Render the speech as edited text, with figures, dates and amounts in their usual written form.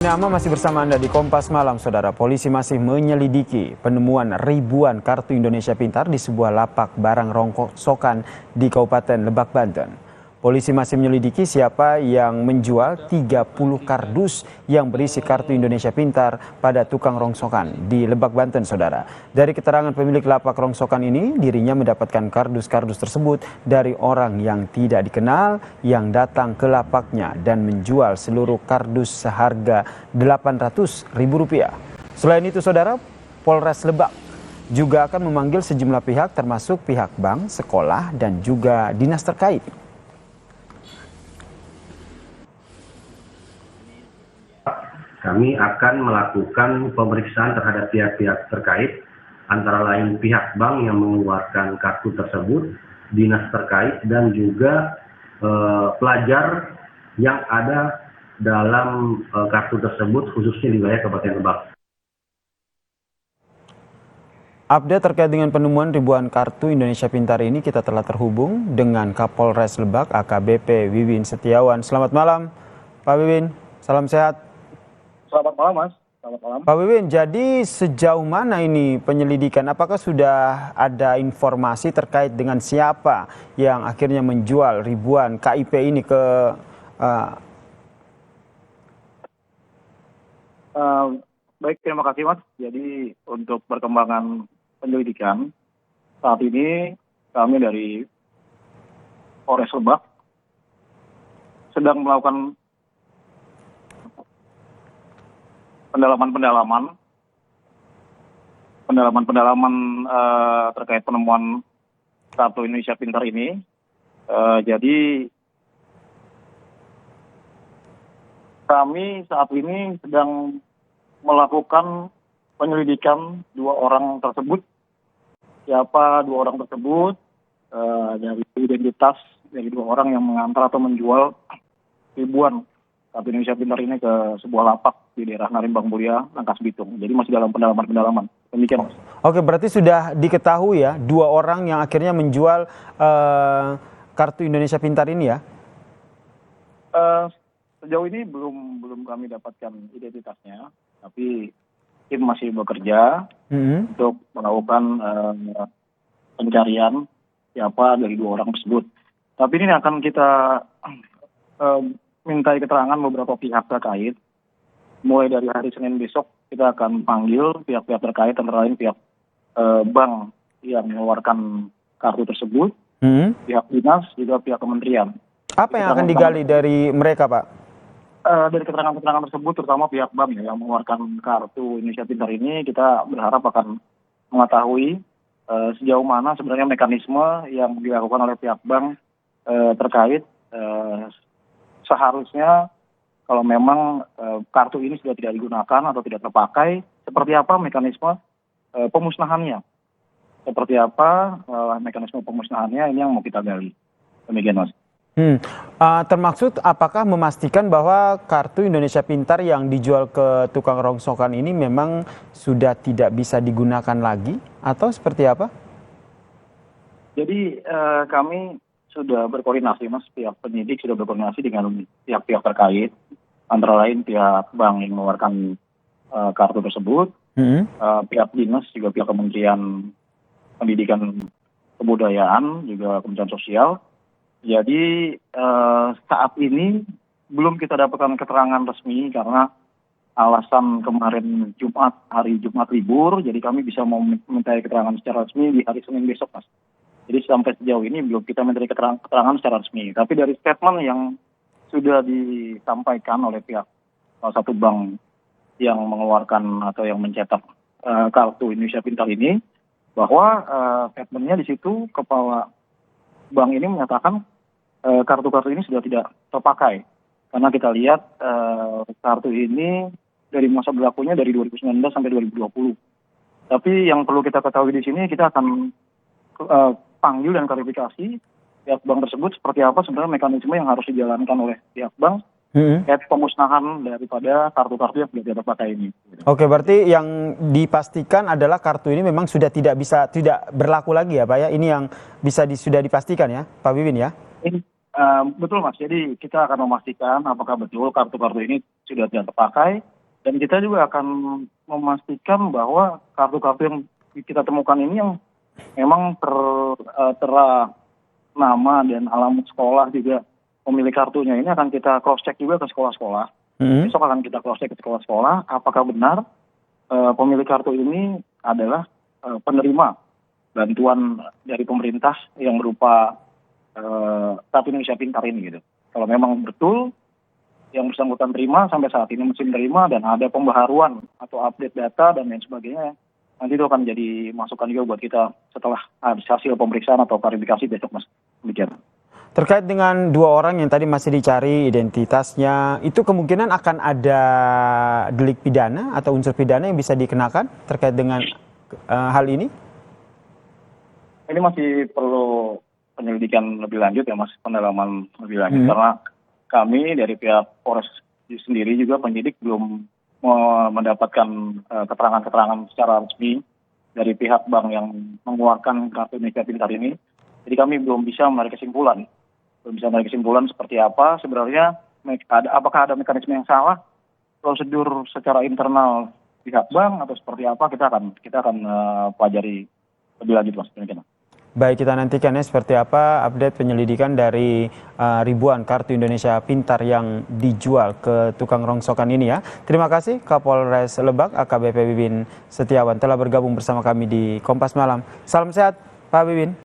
Nama masih bersama Anda di Kompas Malam, Saudara. Polisi masih menyelidiki penemuan ribuan kartu Indonesia Pintar di sebuah lapak barang rongsokan di Kabupaten Lebak, Banten. Polisi masih menyelidiki siapa yang menjual 30 kardus yang berisi kartu Indonesia Pintar pada tukang rongsokan di Lebak, Banten, Saudara. Dari keterangan pemilik lapak rongsokan ini, dirinya mendapatkan kardus-kardus tersebut dari orang yang tidak dikenal yang datang ke lapaknya dan menjual seluruh kardus seharga Rp800.000. Selain itu, Saudara, Polres Lebak juga akan memanggil sejumlah pihak termasuk pihak bank, sekolah, dan juga dinas terkait. Kami akan melakukan pemeriksaan terhadap pihak-pihak terkait, antara lain pihak bank yang mengeluarkan kartu tersebut, dinas terkait, dan juga pelajar yang ada dalam kartu tersebut, khususnya di wilayah Kabupaten Lebak. Update terkait dengan penemuan ribuan kartu Indonesia Pintar ini, kita telah terhubung dengan Kapolres Lebak AKBP Wiwin Setiawan. Selamat malam, Pak Wiwin. Salam sehat. Selamat malam, Mas. Selamat malam. Pak Wiwin, jadi sejauh mana ini penyelidikan? Apakah sudah ada informasi terkait dengan siapa yang akhirnya menjual ribuan KIP ini ke Baik, terima kasih, Mas. Jadi untuk perkembangan penyelidikan, saat ini kami dari Polres Lebak sedang melakukan pendalaman terkait penemuan kartu Indonesia Pintar ini. Jadi kami saat ini sedang melakukan penyelidikan dua orang tersebut. Siapa dua orang tersebut? Dari identitas dari dua orang yang mengantar atau menjual ribuan kartu Indonesia Pintar ini ke sebuah lapak di daerah Narimbang Mulia, Rangkas Bitung. Jadi masih dalam pendalaman. Demikian, Mas. Oke, berarti sudah diketahui ya dua orang yang akhirnya menjual kartu Indonesia Pintar ini ya? Sejauh ini belum kami dapatkan identitasnya, tapi tim masih bekerja untuk melakukan pencarian siapa dari dua orang tersebut. Tapi ini akan kita mintai keterangan beberapa pihak terkait. Mulai dari hari Senin besok kita akan panggil pihak-pihak terkait, antara lain pihak bank yang mengeluarkan kartu tersebut, pihak dinas, juga pihak kementerian. Apa yang akan digali dari mereka, Pak? Dari keterangan-keterangan tersebut, terutama pihak bank yang mengeluarkan kartu Indonesia Pintar ini, kita berharap akan mengetahui sejauh mana sebenarnya mekanisme yang dilakukan oleh pihak bank terkait. Seharusnya kalau memang kartu ini sudah tidak digunakan atau tidak terpakai, seperti apa mekanisme pemusnahannya? Seperti apa mekanisme pemusnahannya, ini yang mau kita gali. Demikian, Mas. Termaksud apakah memastikan bahwa kartu Indonesia Pintar yang dijual ke tukang rongsokan ini memang sudah tidak bisa digunakan lagi atau seperti apa? Jadi kami sudah berkoordinasi, Mas, pihak penyidik sudah berkoordinasi dengan pihak-pihak terkait, antara lain pihak bank yang mengeluarkan kartu tersebut, pihak dinas, juga pihak Kementerian Pendidikan Kebudayaan, juga Kementerian Sosial. Jadi saat ini belum kita dapatkan keterangan resmi karena alasan kemarin hari Jumat libur, jadi kami bisa meminta keterangan secara resmi di hari Senin besok, Mas. Jadi sampai sejauh ini belum kita minta keterangan secara resmi. Tapi dari statement yang sudah disampaikan oleh pihak salah satu bank yang mengeluarkan atau yang mencetak kartu Indonesia Pintar ini, bahwa statementnya di situ kepala bank ini menyatakan kartu-kartu ini sudah tidak terpakai. Karena kita lihat kartu ini dari masa berlakunya dari 2019 sampai 2020. Tapi yang perlu kita ketahui di sini, kita akan panggil dan klarifikasi pihak bank tersebut seperti apa sebenarnya mekanisme yang harus dijalankan oleh pihak bank terkait pemusnahan daripada kartu-kartu yang tidak terpakai ini. Oke, berarti yang dipastikan adalah kartu ini memang sudah tidak berlaku lagi ya, Pak ya? Ini yang sudah dipastikan ya, Pak Wiwin ya? Betul Mas, jadi kita akan memastikan apakah betul kartu-kartu ini sudah tidak terpakai, dan kita juga akan memastikan bahwa kartu-kartu yang kita temukan ini yang memang tera nama dan alamat sekolah juga pemilik kartunya ini akan kita cross check juga ke sekolah-sekolah. Besok akan kita cross check ke sekolah-sekolah apakah benar pemilik kartu ini adalah penerima bantuan dari pemerintah yang berupa Kartu Indonesia Pintar ini gitu. Kalau memang betul yang bersangkutan terima sampai saat ini masih menerima dan ada pembaharuan atau update data dan lain sebagainya, nanti itu akan jadi masukan juga buat kita setelah hasil pemeriksaan atau klarifikasi besok Mas. Demikian. Terkait dengan 2 orang yang tadi masih dicari identitasnya, itu kemungkinan akan ada delik pidana atau unsur pidana yang bisa dikenakan terkait dengan hal ini? Ini masih perlu penyelidikan lebih lanjut ya Mas, pendalaman lebih lanjut karena kami dari pihak Polres sendiri juga penyidik belum mendapatkan keterangan-keterangan secara resmi dari pihak bank yang mengeluarkan kartu Indonesia Pintar ini. Jadi kami belum bisa menarik kesimpulan. Seperti apa sebenarnya, apakah ada mekanisme yang salah, prosedur secara internal pihak bank atau seperti apa, kita akan pelajari lebih lanjut Mas. Demikian. Baik, kita nantikan ya seperti apa update penyelidikan dari ribuan kartu Indonesia Pintar yang dijual ke tukang rongsokan ini ya. Terima kasih Kapolres Lebak AKBP Bibin Setiawan telah bergabung bersama kami di Kompas Malam. Salam sehat Pak Bibin.